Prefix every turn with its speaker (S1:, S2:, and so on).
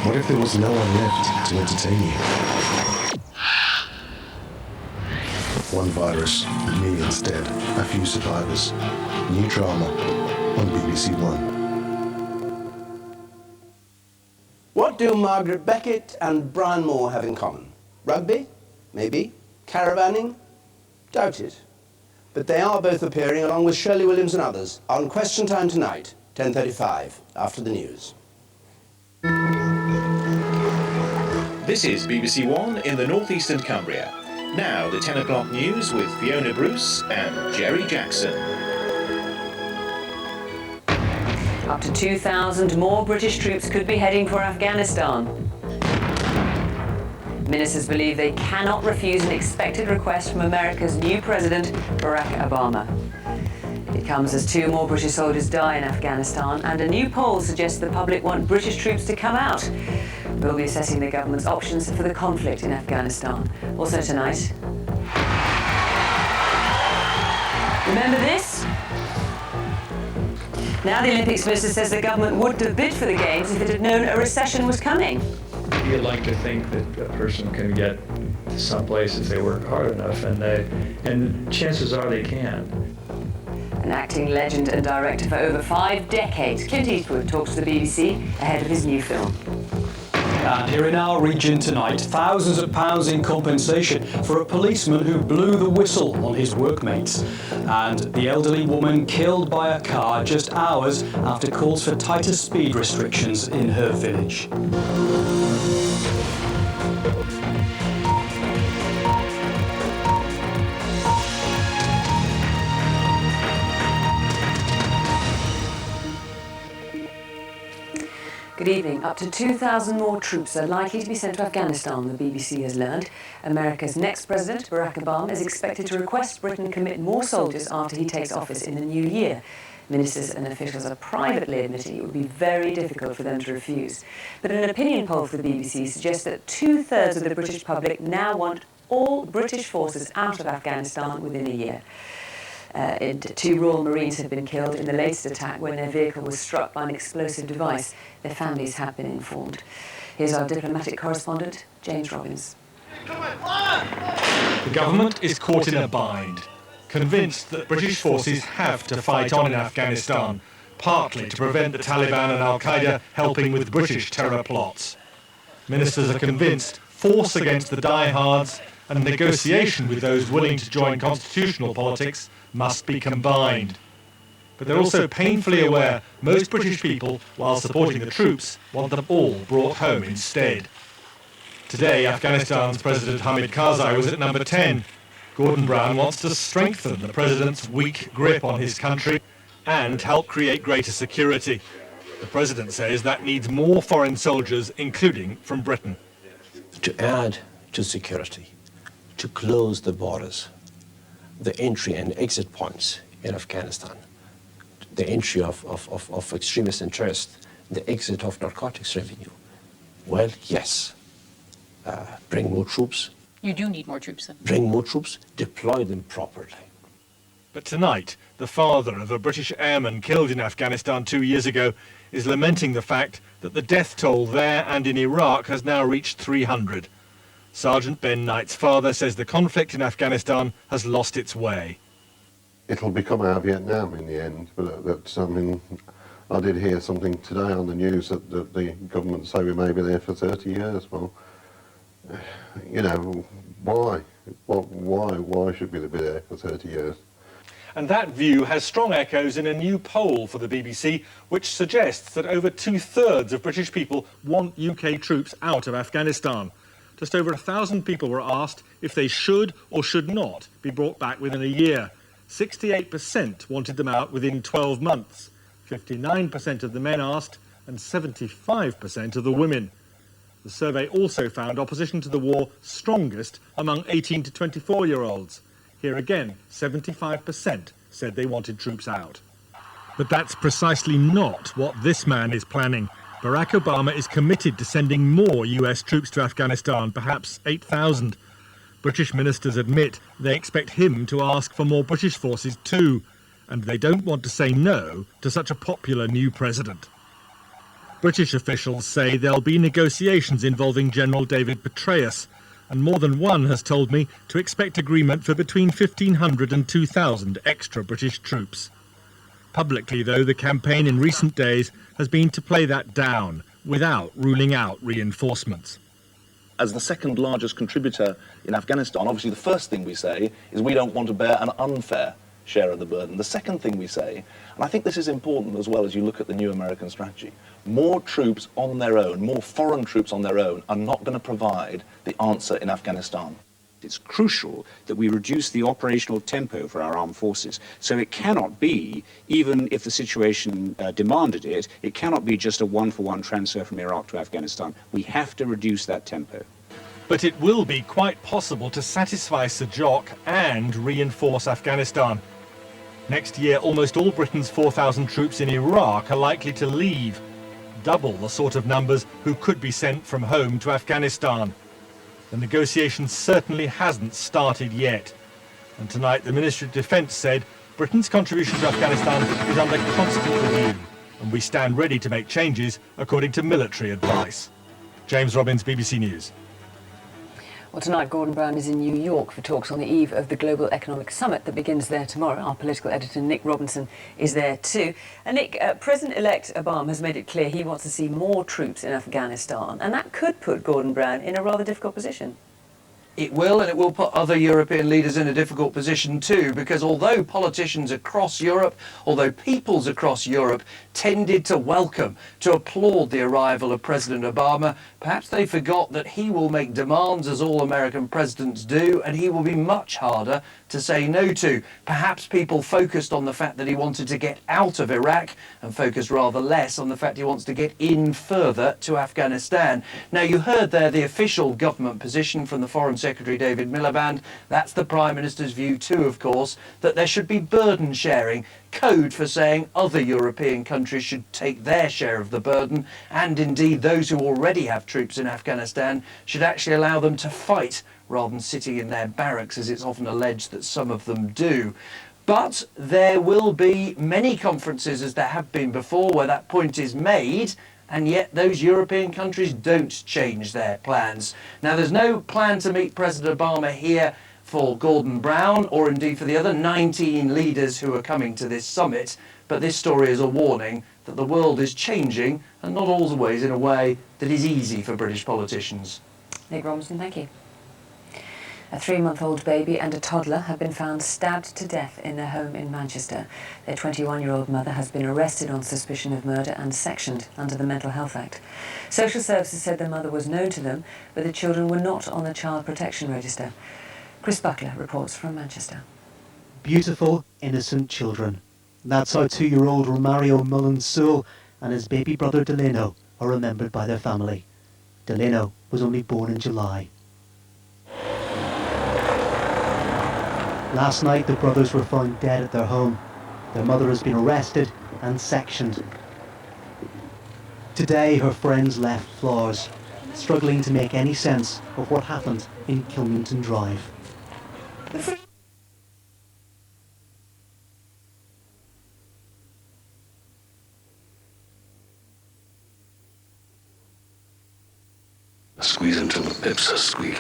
S1: What if there was no one left to entertain you? One virus, millions dead, a few survivors. New drama on BBC One.
S2: What do Margaret Beckett and Brian Moore have in common? Rugby? Maybe. Caravanning? Doubt it. But they are both appearing along with Shirley Williams and others on Question Time tonight, 10:35, after the news.
S3: This is BBC One in the northeastern Cumbria. Now the 10 o'clock news with Fiona Bruce and Jerry Jackson.
S4: Up to 2,000 more British troops could be heading for Afghanistan. Ministers believe they cannot refuse an expected request from America's new president, Barack Obama. It comes as 2 more British soldiers die in Afghanistan, and a new poll suggests the public want British troops to come out. We'll be assessing the government's options for the conflict in Afghanistan. Also tonight, remember this? Now the Olympics minister says the government wouldn't have bid for the Games if it had known a recession was coming.
S5: You'd like to think that a person can get to some places they work hard enough, and chances are they can.
S4: An acting legend and director for over 5 decades, Clint Eastwood talks to the BBC ahead of his new film.
S6: And here in our region tonight, thousands of pounds in compensation for a policeman who blew the whistle on his workmates. And the elderly woman killed by a car just hours after calls for tighter speed restrictions in her village.
S4: Good evening. Up to 2,000 more troops are likely to be sent to Afghanistan, the BBC has learned. America's next president, Barack Obama, is expected to request Britain commit more soldiers after he takes office in the new year. Ministers and officials are privately admitting it would be very difficult for them to refuse. But an opinion poll for the BBC suggests that 2/3 of the British public now want all British forces out of Afghanistan within a year. 2 Royal Marines have been killed in the latest attack when their vehicle was struck by an explosive device. Their families have been informed. Here's our diplomatic correspondent, James Robbins.
S7: The government is caught in a bind, convinced that British forces have to fight on in Afghanistan, partly to prevent the Taliban and Al-Qaeda helping with British terror plots. Ministers are convinced force against the diehards and negotiation with those willing to join constitutional politics must be combined. But they're also painfully aware most British people, while supporting the troops, want them all brought home instead. Today, Afghanistan's President Hamid Karzai was at number 10. Gordon Brown wants to strengthen the president's weak grip on his country and help create greater security. The president says that needs more foreign soldiers, including from Britain.
S8: To add to security, to close the borders, the entry and exit points in Afghanistan, the entry of extremist interest, the exit of narcotics revenue. Well, yes, bring more troops.
S9: You do need more troops then.
S8: Bring more troops, deploy them properly.
S7: But tonight, the father of a British airman killed in Afghanistan 2 years ago is lamenting the fact that the death toll there and in Iraq has now reached 300. Sergeant Ben Knight's father says the conflict in Afghanistan has lost its way.
S10: It'll become our Vietnam in the end, but I did hear something today on the news that the government say we may be there for 30 years. Well, you know, why? Why should we be there for 30 years?
S7: And that view has strong echoes in a new poll for the BBC, which suggests that over 2/3 of British people want UK troops out of Afghanistan. Just over 1,000 people were asked if they should or should not be brought back within a year. 68% wanted them out within 12 months. 59% of the men asked, and 75% of the women. The survey also found opposition to the war strongest among 18 to 24-year-olds. Here again, 75% said they wanted troops out. But that's precisely not what this man is planning. Barack Obama is committed to sending more US troops to Afghanistan, perhaps 8,000. British ministers admit they expect him to ask for more British forces too, and they don't want to say no to such a popular new president. British officials say there'll be negotiations involving General David Petraeus, and more than one has told me to expect agreement for between 1,500 and 2,000 extra British troops. Publicly, though, the campaign in recent days has been to play that down, without ruling out reinforcements.
S9: As the second largest contributor in Afghanistan, obviously the first thing we say is we don't want to bear an unfair share of the burden. The second thing we say, and I think this is important as well as you look at the new American strategy, more troops on their own, more foreign troops on their own, are not going to provide the answer in Afghanistan.
S11: It's crucial that we reduce the operational tempo for our armed forces. So it cannot be, even if the situation demanded it, it cannot be just a one-for-one transfer from Iraq to Afghanistan. We have to reduce that tempo.
S7: But it will be quite possible to satisfy Sajok and reinforce Afghanistan. Next year, almost all Britain's 4,000 troops in Iraq are likely to leave, double the sort of numbers who could be sent from home to Afghanistan. The negotiation certainly hasn't started yet. And tonight the Ministry of Defence said Britain's contribution to Afghanistan is under constant review, and we stand ready to make changes according to military advice. James Robbins, BBC News.
S4: Well, tonight Gordon Brown is in New York for talks on the eve of the Global Economic Summit that begins there tomorrow. Our political editor Nick Robinson is there too. And Nick, President-elect Obama has made it clear he wants to see more troops in Afghanistan, and that could put Gordon Brown in a rather difficult position.
S12: It will, and it will put other European leaders in a difficult position too, because although politicians across Europe, although peoples across Europe tended to welcome, to applaud the arrival of President Obama, perhaps they forgot that he will make demands, as all American presidents do, and he will be much harder to say no to. Perhaps people focused on the fact that he wanted to get out of Iraq and focused rather less on the fact he wants to get in further to Afghanistan. Now, you heard there the official government position from the Foreign Secretary David Miliband. That's the Prime Minister's view too, of course, that there should be burden sharing, code for saying other European countries should take their share of the burden, and indeed those who already have troops in Afghanistan should actually allow them to fight rather than sitting in their barracks, as it's often alleged that some of them do. But there will be many conferences, as there have been before, where that point is made, and yet those European countries don't change their plans. Now, there's no plan to meet President Obama here for Gordon Brown, or indeed for the other 19 leaders who are coming to this summit, but this story is a warning that the world is changing, and not always in a way that is easy for British politicians.
S4: Nick Robinson, thank you. A 3-month-old baby and a toddler have been found stabbed to death in their home in Manchester. Their 21-year-old mother has been arrested on suspicion of murder and sectioned under the Mental Health Act. Social Services said their mother was known to them, but the children were not on the Child Protection Register. Chris Buckler reports from Manchester.
S13: Beautiful, innocent children. That's how 2-year-old Romario Mullins-Sewell and his baby brother Delano are remembered by their family. Delano was only born in July. Last night, the brothers were found dead at their home. Their mother has been arrested and sectioned. Today, her friends left flowers, struggling to make any sense of what happened in Kilmington Drive.
S14: Squeeze until the pips squeak.